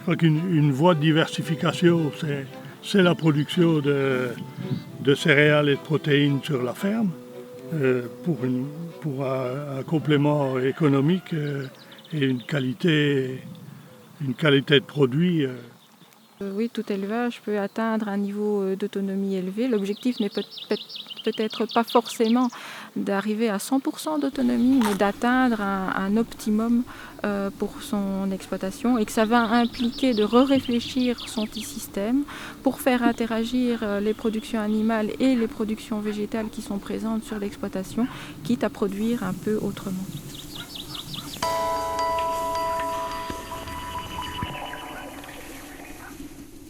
Je crois qu'une voie de diversification, c'est la production de céréales et de protéines sur la ferme pour un complément économique et une qualité de produit. Oui, tout élevage peut atteindre un niveau d'autonomie élevé. L'objectif n'est peut-être pas forcément d'arriver à 100% d'autonomie, mais d'atteindre un optimum pour son exploitation, et que ça va impliquer de réfléchir son petit système pour faire interagir les productions animales et les productions végétales qui sont présentes sur l'exploitation, quitte à produire un peu autrement.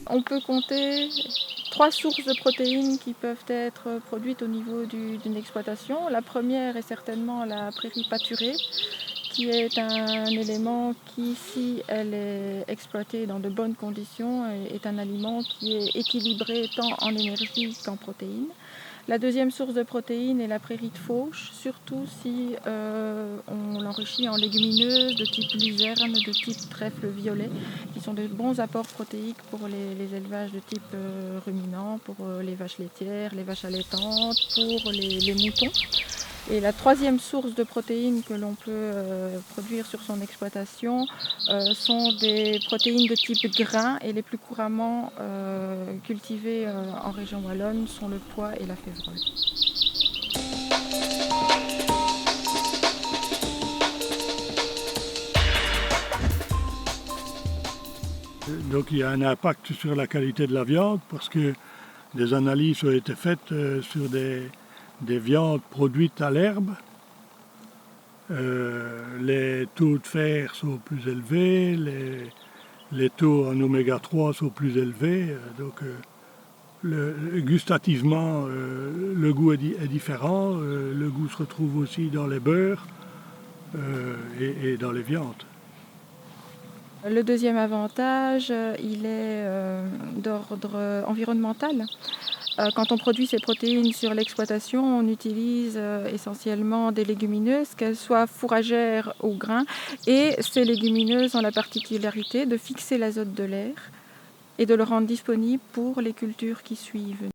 On peut compter 3 sources de protéines qui peuvent être produites au niveau d'une exploitation. La première est certainement la prairie pâturée, qui est un élément qui, si elle est exploitée dans de bonnes conditions, est un aliment qui est équilibré tant en énergie qu'en protéines. La deuxième source de protéines est la prairie de fauche, surtout si on l'enrichit en légumineuses de type luzerne, de type trèfle violet, qui sont de bons apports protéiques pour les élevages de type ruminant, pour les vaches laitières, les vaches allaitantes, pour les moutons. Et la troisième source de protéines que l'on peut produire sur son exploitation sont des protéines de type grain, et les plus couramment cultivées en région wallonne sont le pois et la févrole. Donc il y a un impact sur la qualité de la viande parce que des analyses ont été faites sur des viandes produites à l'herbe. Les taux de fer sont plus élevés, les taux en oméga 3 sont plus élevés, donc gustativement le goût est différent, le goût se retrouve aussi dans les beurres et dans les viandes. Le deuxième avantage, il est d'ordre environnemental. Quand on produit ces protéines sur l'exploitation, on utilise essentiellement des légumineuses, qu'elles soient fourragères ou grains, et ces légumineuses ont la particularité de fixer l'azote de l'air et de le rendre disponible pour les cultures qui suivent.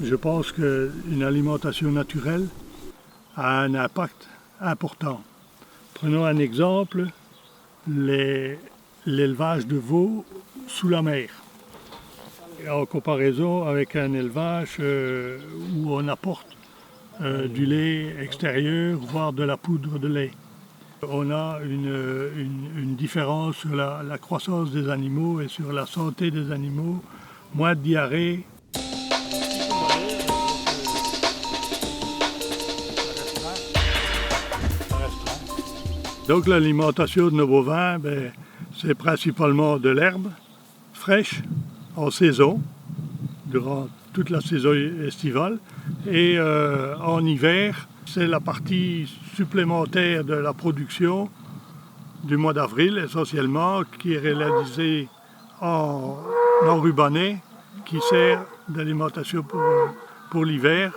Je pense qu'une alimentation naturelle a un impact important. Prenons un exemple, l'élevage de veaux sous la mer, en comparaison avec un élevage où on apporte du lait extérieur, voire de la poudre de lait. On a une différence sur la croissance des animaux et sur la santé des animaux, moins de diarrhée. Donc l'alimentation de nos bovins, c'est principalement de l'herbe fraîche en saison, durant toute la saison estivale. Et en hiver, c'est la partie supplémentaire de la production du mois d'avril essentiellement, qui est réalisée en enrubanné, qui sert d'alimentation pour l'hiver.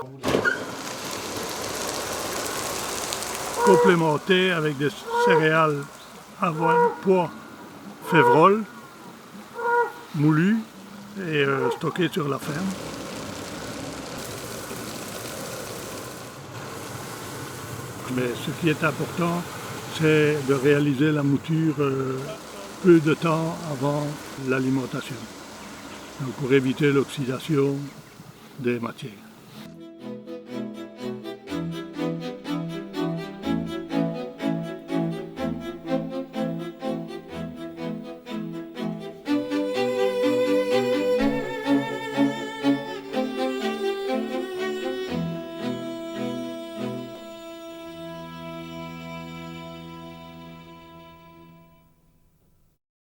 Complémenté avec des céréales avoine, pois, févrole, moulues et stockées sur la ferme. Mais ce qui est important, c'est de réaliser la mouture peu de temps avant l'alimentation, donc pour éviter l'oxydation des matières.